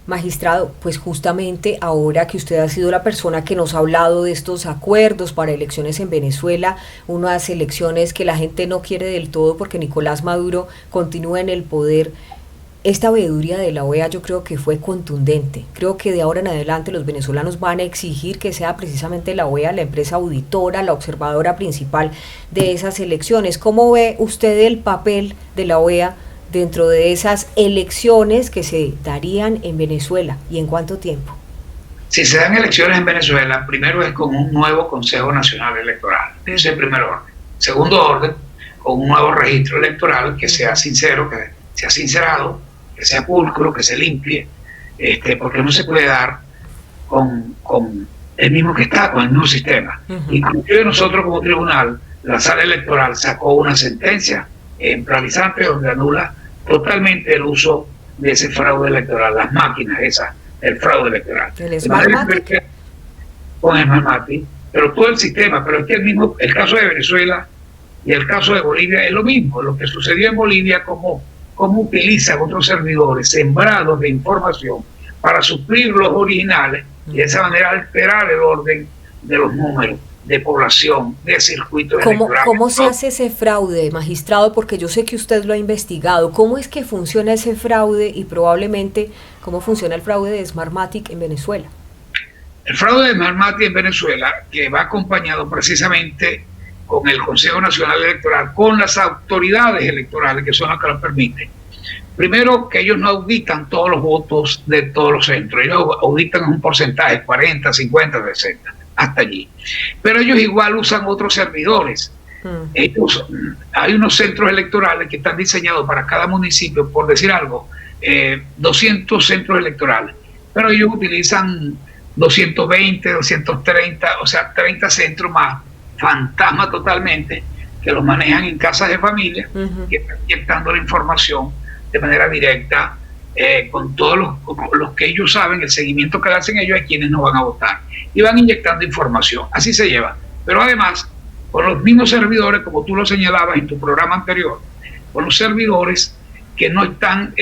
Magistrado, pues justamente ahora que usted ha sido la persona que nos ha hablado de estos acuerdos para elecciones en Venezuela, unas elecciones que la gente no quiere del todo porque Nicolás Maduro continúa en el poder, esta veeduría de la OEA yo creo que fue contundente. Creo que de ahora en adelante los venezolanos van a exigir que sea precisamente la OEA la empresa auditora, la observadora principal de esas elecciones. ¿Cómo ve usted el papel de la OEA dentro de esas elecciones que se darían en Venezuela y en cuánto tiempo? Si se dan elecciones en Venezuela, primero es con un nuevo Consejo Nacional Electoral. Ese es el primer orden. Segundo orden, con un nuevo registro electoral que sea sincero, que sea sincerado, que sea pulcro, que se limpie, porque no se puede dar con el mismo que está, con el mismo sistema. Inclusive nosotros como tribunal, la sala electoral sacó una sentencia ejemplarizante donde anula totalmente el uso de ese fraude electoral, las máquinas esas, el fraude electoral. ¿El Smartmatic? Con Smartmatic, pero todo el sistema, pero es que el caso de Venezuela y el caso de Bolivia es lo mismo. Lo que sucedió en Bolivia, cómo utilizan otros servidores sembrados de información para suplir los originales y de esa manera alterar el orden de los números de población, de circuitos electorales. ¿Cómo se hace ese fraude, magistrado? Porque yo sé que usted lo ha investigado. ¿Cómo es que funciona ese fraude y probablemente cómo funciona el fraude de Smartmatic en Venezuela? El fraude de Smartmatic en Venezuela, que va acompañado precisamente con el Consejo Nacional Electoral, con las autoridades electorales, que son las que lo permiten. Primero, que ellos no auditan todos los votos de todos los centros, ellos auditan un porcentaje, 40, 50, 60, hasta allí. Pero ellos igual usan otros servidores. Hay unos centros electorales que están diseñados para cada municipio, por decir algo, 200 centros electorales, pero ellos utilizan 220, 230, o sea, 30 centros más, fantasma totalmente, que los manejan en casas de familia, que están inyectando la información de manera directa, con todos los que ellos saben, el seguimiento que le hacen ellos a quienes no van a votar, y van inyectando información, así se lleva. Pero además, con los mismos servidores, como tú lo señalabas en tu programa anterior, con los servidores que no están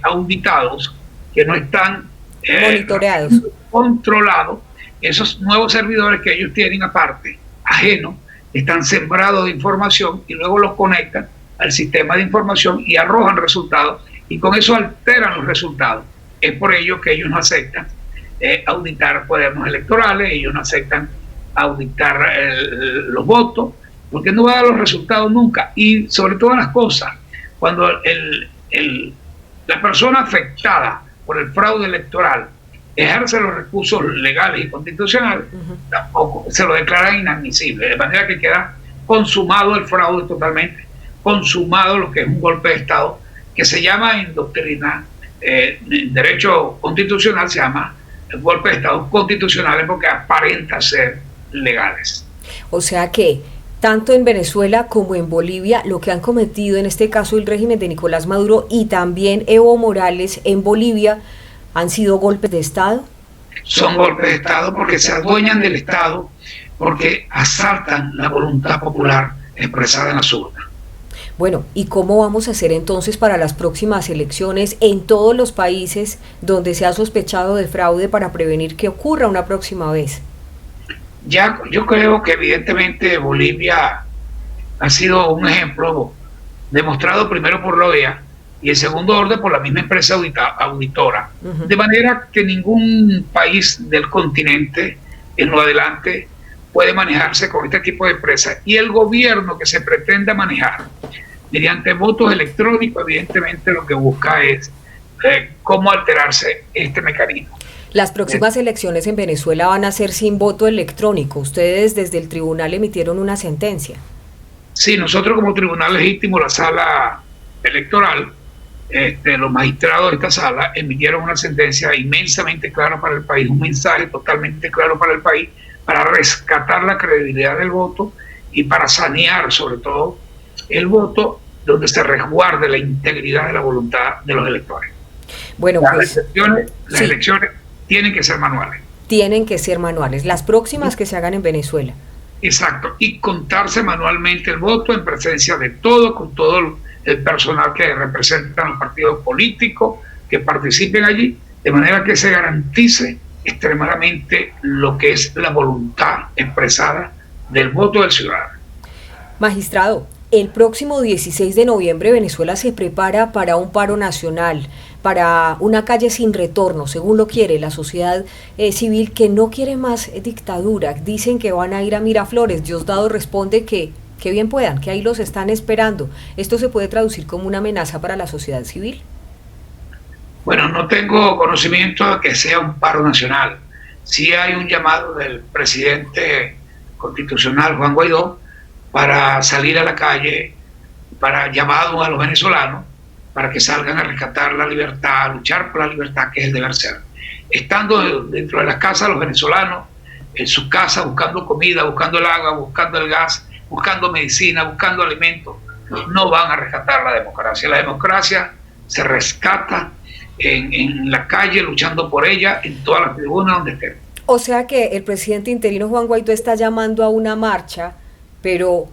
auditados, que no están monitoreados, controlados, esos nuevos servidores que ellos tienen aparte, ajenos, están sembrados de información y luego los conectan al sistema de información y arrojan resultados, y con eso alteran los resultados. Es por ello que ellos no aceptan auditar cuadernos electorales, ellos no aceptan auditar los votos, porque no va a dar los resultados nunca. Y sobre todas las cosas, cuando la persona afectada por el fraude electoral ejerce los recursos legales y constitucionales, tampoco se lo declaran inadmisible, de manera que queda consumado el fraude totalmente, consumado lo que es un golpe de Estado, que se llama en doctrina, en derecho constitucional, se llama el golpe de Estado constitucionales porque aparenta ser legales. O sea que tanto en Venezuela como en Bolivia, lo que han cometido en este caso el régimen de Nicolás Maduro y también Evo Morales en Bolivia, ¿han sido golpes de Estado? Son golpes de Estado porque se adueñan del Estado, porque asaltan la voluntad popular expresada en las urnas. Bueno, ¿y cómo vamos a hacer entonces para las próximas elecciones en todos los países donde se ha sospechado de fraude para prevenir que ocurra una próxima vez? Ya, yo creo que evidentemente Bolivia ha sido un ejemplo demostrado primero por la OEA y en segundo orden por la misma empresa auditora. De manera que ningún país del continente en lo adelante puede manejarse con este tipo de empresas. Y el gobierno que se pretenda manejar mediante votos electrónicos, evidentemente lo que busca es cómo alterarse este mecanismo. Las próximas elecciones en Venezuela van a ser sin voto electrónico. Ustedes desde el tribunal emitieron una sentencia. Sí, nosotros como tribunal legítimo, la sala electoral, los magistrados de esta sala emitieron una sentencia inmensamente clara para el país, un mensaje totalmente claro para el país, para rescatar la credibilidad del voto y para sanear sobre todo el voto, donde se resguarde la integridad de la voluntad de los electores. Bueno, las elecciones tienen que ser manuales. Tienen que ser manuales, las próximas que se hagan en Venezuela. Exacto, y contarse manualmente el voto en presencia de todos, con todo el personal que representan los partidos políticos que participen allí, de manera que se garantice extremadamente lo que es la voluntad expresada del voto del ciudadano. Magistrado, el próximo 16 de noviembre Venezuela se prepara para un paro nacional, para una calle sin retorno, según lo quiere la sociedad civil, que no quiere más dictadura. Dicen que van a ir a Miraflores. Diosdado responde que bien puedan, que ahí los están esperando. ¿Esto se puede traducir como una amenaza para la sociedad civil? Bueno, no tengo conocimiento de que sea un paro nacional. Sí hay un llamado del presidente constitucional, Juan Guaidó, para salir a la calle, para llamado a los venezolanos, para que salgan a rescatar la libertad, a luchar por la libertad, que es el deber ser. Estando dentro de las casas, los venezolanos, en sus casas, buscando comida, buscando el agua, buscando el gas, buscando medicina, buscando alimentos, no van a rescatar la democracia. La democracia se rescata en la calle, luchando por ella, en todas las tribunas donde estén. O sea que el presidente interino Juan Guaidó está llamando a una marcha, pero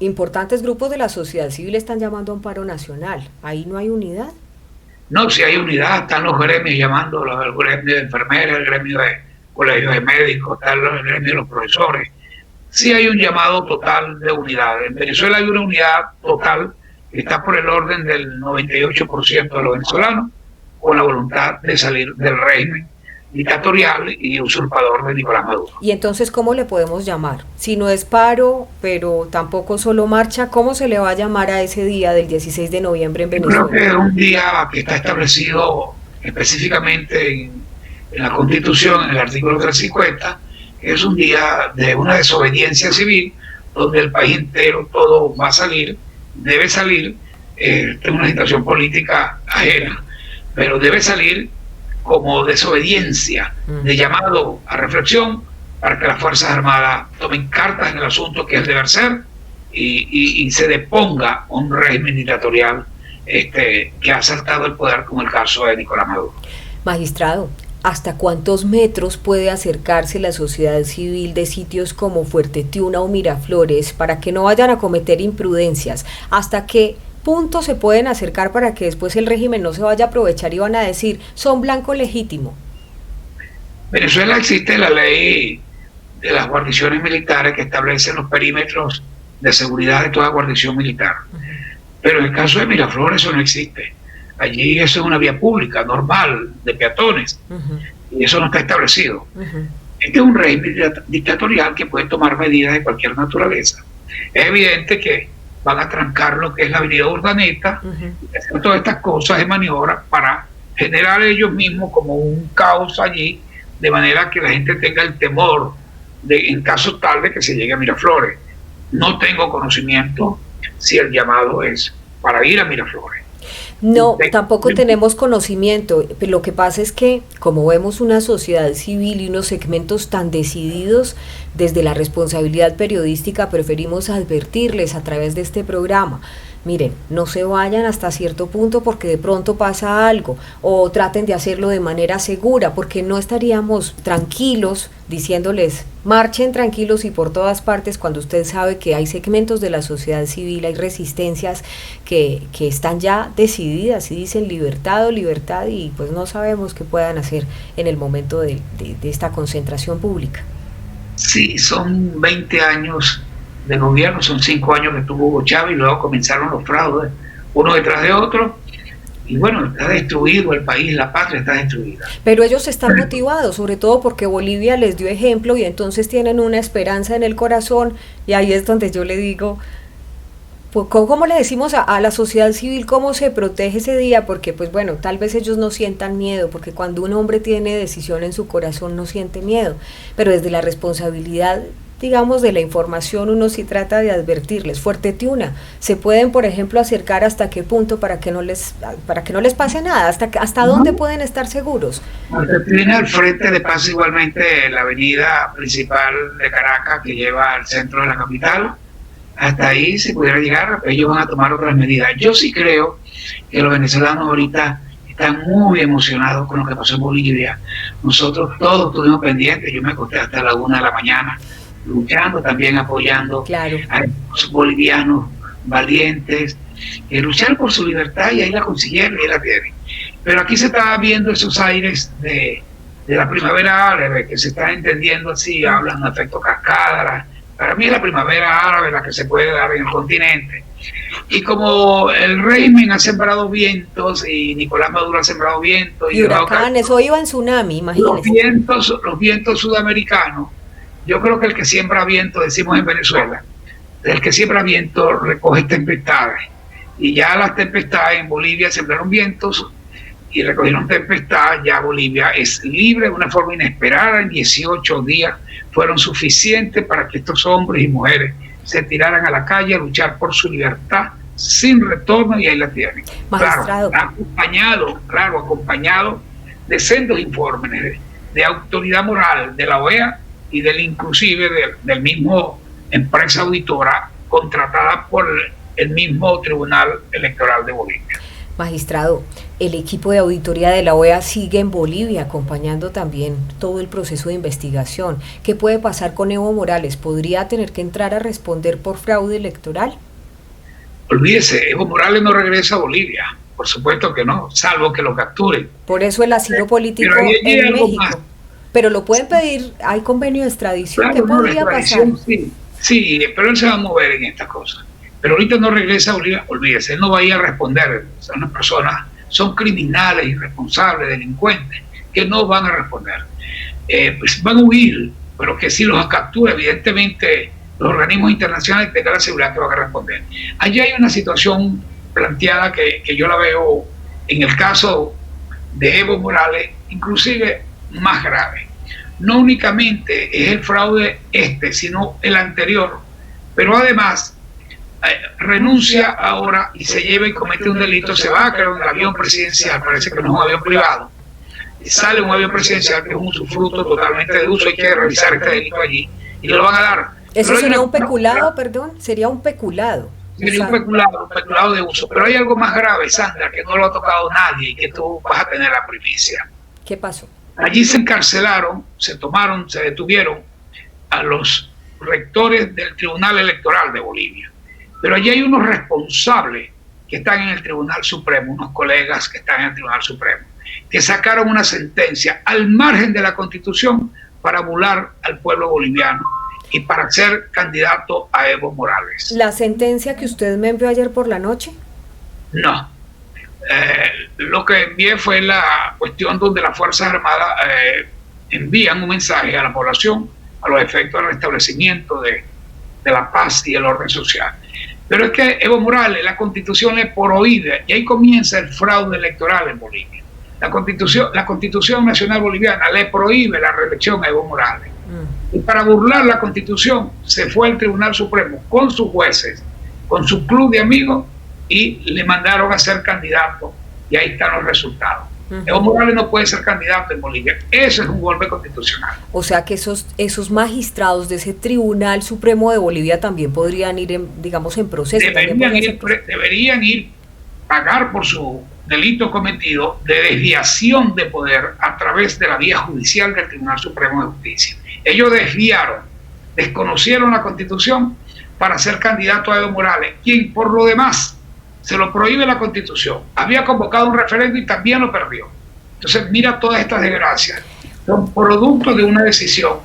importantes grupos de la sociedad civil están llamando a un paro nacional. ¿Ahí no hay unidad? No, si hay unidad, están los gremios llamando, el gremio de enfermeras, el gremio de colegios de médicos, están el gremio de los profesores. Sí hay un llamado total de unidad. En Venezuela hay una unidad total que está por el orden del 98% de los venezolanos, con la voluntad de salir del régimen dictatorial y usurpador de Nicolás Maduro. Y entonces, ¿cómo le podemos llamar? Si no es paro, pero tampoco solo marcha, ¿cómo se le va a llamar a ese día del 16 de noviembre en Venezuela? Creo que es un día que está establecido específicamente en la Constitución, en el artículo 350, que es un día de una desobediencia civil, donde el país entero, todo va a salir, debe salir, de una situación política ajena, pero debe salir como desobediencia, de llamado a reflexión, para que las Fuerzas Armadas tomen cartas en el asunto, que es el deber ser, y se deponga un régimen dictatorial que ha asaltado el poder, como el caso de Nicolás Maduro. Magistrado, ¿hasta cuántos metros puede acercarse la sociedad civil de sitios como Fuerte Tiuna o Miraflores para que no vayan a cometer imprudencias? ¿Hasta qué punto se pueden acercar para que después el régimen no se vaya a aprovechar y van a decir, son blanco legítimo? Venezuela existe la ley de las guarniciones militares que establecen los perímetros de seguridad de toda guarnición militar. Pero en el caso de Miraflores eso no existe. Allí eso es una vía pública, normal, de peatones, y eso no está establecido. Este es un régimen dictatorial que puede tomar medidas de cualquier naturaleza. Es evidente que van a trancar lo que es la avenida Urdaneta, y hacer todas estas cosas de maniobra para generar ellos mismos como un caos allí, de manera que la gente tenga el temor de, en caso tal de que se llegue a Miraflores. No tengo conocimiento si el llamado es para ir a Miraflores. No, tampoco tenemos conocimiento. Lo que pasa es que, como vemos una sociedad civil y unos segmentos tan decididos, desde la responsabilidad periodística preferimos advertirles a través de este programa. Miren, no se vayan hasta cierto punto porque de pronto pasa algo, o traten de hacerlo de manera segura, porque no estaríamos tranquilos diciéndoles, marchen tranquilos y por todas partes, cuando usted sabe que hay segmentos de la sociedad civil, hay resistencias que están ya decididas y dicen libertad o libertad, y pues no sabemos qué puedan hacer en el momento de esta concentración pública. Sí, son 20 años de gobierno, son 5 años que tuvo Hugo Chávez y luego comenzaron los fraudes, uno detrás de otro, y bueno, está destruido el país, la patria está destruida. Pero ellos están motivados, sobre todo porque Bolivia les dio ejemplo y entonces tienen una esperanza en el corazón, y ahí es donde yo le digo, pues, ¿cómo le decimos a la sociedad civil cómo se protege ese día? Porque pues bueno, tal vez ellos no sientan miedo, porque cuando un hombre tiene decisión en su corazón no siente miedo, pero desde la responsabilidad, digamos, de la información, uno sí trata de advertirles. Fuerte Tiuna, ¿se pueden, por ejemplo, acercar hasta qué punto para que no les pase nada? ¿Hasta dónde pueden estar seguros? Fuerte Tiuna, al frente de paso igualmente la avenida principal de Caracas que lleva al centro de la capital. Hasta ahí se pudiera llegar, ellos van a tomar otras medidas. Yo sí creo que los venezolanos ahorita están muy emocionados con lo que pasó en Bolivia. Nosotros todos estuvimos pendientes, yo me acosté hasta la 1 de la mañana, luchando, también apoyando a los bolivianos valientes, que lucharon por su libertad y ahí la consiguieron y ahí la tienen. Pero aquí se está viendo esos aires de la primavera árabe, que se está entendiendo así, hablan de efecto cascada. Para mí es la primavera árabe la que se puede dar en el continente. Y como el régimen ha sembrado vientos y Nicolás Maduro ha sembrado vientos y huracanes, eso iba en tsunami, imagínense. Los vientos sudamericanos, yo creo que el que siembra viento, decimos en Venezuela, el que siembra viento recoge tempestades. Y ya las tempestades en Bolivia sembraron vientos y recogieron tempestades. Ya Bolivia es libre de una forma inesperada. En 18 días fueron suficientes para que estos hombres y mujeres se tiraran a la calle a luchar por su libertad sin retorno, y ahí la tienen. Magistrado. Claro, acompañado de sendos informes de autoridad moral de la OEA y inclusive del mismo empresa auditora contratada por el mismo Tribunal Electoral de Bolivia. Magistrado, el equipo de auditoría de la OEA sigue en Bolivia acompañando también todo el proceso de investigación. ¿Qué puede pasar con Evo Morales? ¿Podría tener que entrar a responder por fraude electoral? Olvídese, Evo Morales no regresa a Bolivia, por supuesto que no, salvo que lo capturen. Por eso el asilo político en México. Más. Pero lo pueden pedir, hay convenio de extradición, claro, ¿qué podría pasar? Sí, pero él se va a mover en estas cosas. Pero ahorita no regresa a Bolivia, olvídese, él no va a ir a responder. Son unas personas, son criminales, irresponsables, delincuentes, que no van a responder. Pues van a huir, pero que si los captura, evidentemente los organismos internacionales tengan la seguridad que van a responder. Allí hay una situación planteada que yo la veo en el caso de Evo Morales, inclusive más grave. No únicamente es el fraude sino el anterior, pero además renuncia ahora y se lleva y comete un delito, se va a crear un avión presidencial, parece que no es un avión privado, y sale un avión presidencial que es un usufructo totalmente de uso, hay que revisar este delito allí y le lo van a dar. ¿Eso sería un peculado, perdón? Sería un peculado. Sería un peculado de uso, pero hay algo más grave, Sandra, que no lo ha tocado nadie y que tú vas a tener la primicia. ¿Qué pasó? Allí se encarcelaron, se detuvieron a los rectores del Tribunal Electoral de Bolivia. Pero allí hay unos responsables que están en el Tribunal Supremo, unos colegas que están en el Tribunal Supremo, que sacaron una sentencia al margen de la Constitución para burlar al pueblo boliviano y para ser candidato a Evo Morales. ¿La sentencia que usted me envió ayer por la noche? No. Lo que envié fue la cuestión donde las Fuerzas Armadas envían un mensaje a la población a los efectos del restablecimiento de la paz y el orden social. Pero es que Evo Morales, la Constitución le prohíbe, y ahí comienza el fraude electoral en Bolivia. La Constitución Nacional Boliviana le prohíbe la reelección a Evo Morales. Y para burlar la Constitución se fue al Tribunal Supremo con sus jueces, con su club de amigos, y le mandaron a ser candidato, y ahí están los resultados. Evo Morales no puede ser candidato en Bolivia. Eso es un golpe constitucional. O sea que esos magistrados de ese Tribunal Supremo de Bolivia también podrían ir, en proceso. Deberían ir pagar por su delito cometido de desviación de poder a través de la vía judicial del Tribunal Supremo de Justicia. Ellos desconocieron la Constitución para ser candidato a Evo Morales, quien por lo demás se lo prohíbe la Constitución. Había convocado un referendo y también lo perdió. Entonces, mira todas estas desgracias. Son producto de una decisión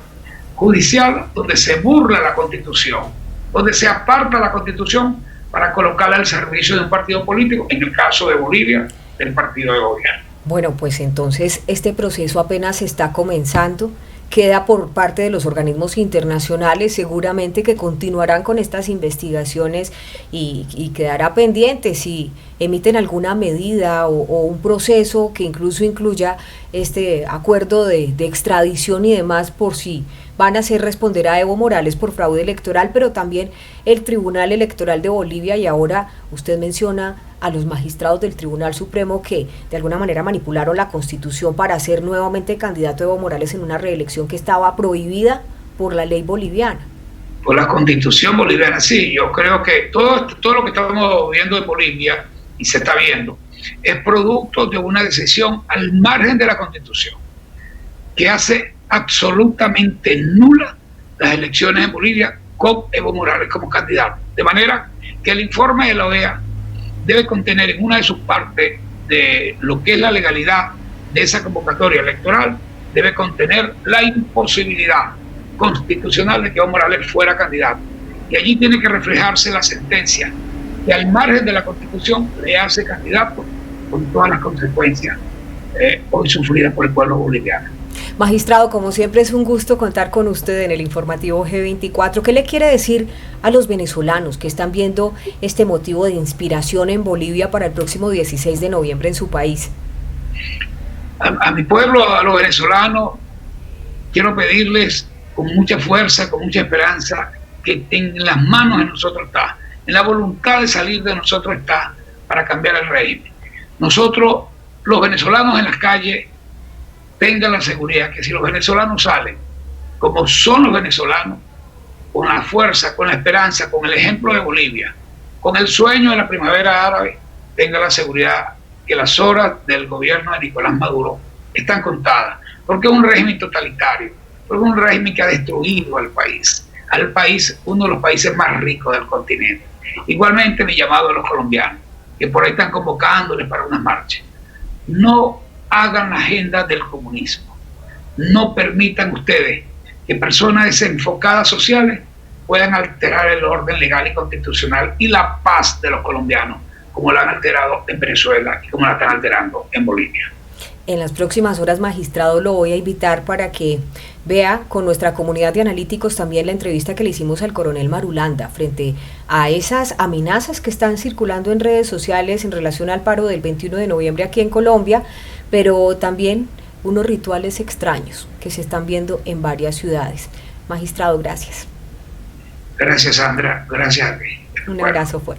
judicial donde se burla la Constitución, donde se aparta la Constitución para colocarla al servicio de un partido político, en el caso de Bolivia, del partido de gobierno. Bueno, pues entonces este proceso apenas está comenzando. Queda por parte de los organismos internacionales, seguramente que continuarán con estas investigaciones y quedará pendiente si emiten alguna medida o un proceso que incluso incluya este acuerdo de extradición y demás, por si van a hacer responder a Evo Morales por fraude electoral, pero también el Tribunal Electoral de Bolivia. Y ahora usted menciona a los magistrados del Tribunal Supremo que de alguna manera manipularon la Constitución para hacer nuevamente candidato Evo Morales en una reelección que estaba prohibida por la ley boliviana. Por la Constitución boliviana, sí. Yo creo que todo lo que estamos viendo en Bolivia, y se está viendo, es producto de una decisión al margen de la Constitución, que hace absolutamente nula las elecciones en Bolivia con Evo Morales como candidato. De manera que el informe de la OEA debe contener en una de sus partes de lo que es la legalidad de esa convocatoria electoral debe contener la imposibilidad constitucional de que Evo Morales fuera candidato. Y allí tiene que reflejarse la sentencia que al margen de la Constitución le hace candidato con todas las consecuencias hoy sufridas por el pueblo boliviano. Magistrado, como siempre es un gusto contar con usted en el informativo G24. ¿Qué le quiere decir a los venezolanos que están viendo este motivo de inspiración en Bolivia para el próximo 16 de noviembre en su país? A mi pueblo, a los venezolanos, quiero pedirles con mucha fuerza, con mucha esperanza, que en las manos de nosotros está, en la voluntad de salir de nosotros está para cambiar el régimen. Nosotros, los venezolanos en las calles, tengan la seguridad que si los venezolanos salen, como son los venezolanos, con la fuerza, con la esperanza, con el ejemplo de Bolivia, con el sueño de la primavera árabe, tengan la seguridad que las horas del gobierno de Nicolás Maduro están contadas, porque es un régimen totalitario, porque es un régimen que ha destruido al país, uno de los países más ricos del continente. Igualmente mi llamado a los colombianos, que por ahí están convocándoles para una marcha. No hagan la agenda del comunismo. No permitan ustedes que personas desenfocadas sociales puedan alterar el orden legal y constitucional y la paz de los colombianos, como la han alterado en Venezuela y como la están alterando en Bolivia. En las próximas horas, magistrado, lo voy a invitar para que vea con nuestra comunidad de analíticos también la entrevista que le hicimos al coronel Marulanda frente a esas amenazas que están circulando en redes sociales en relación al paro del 21 de noviembre aquí en Colombia, pero también unos rituales extraños que se están viendo en varias ciudades. Magistrado, gracias. Gracias, Sandra. Gracias a ti. Un abrazo fuerte.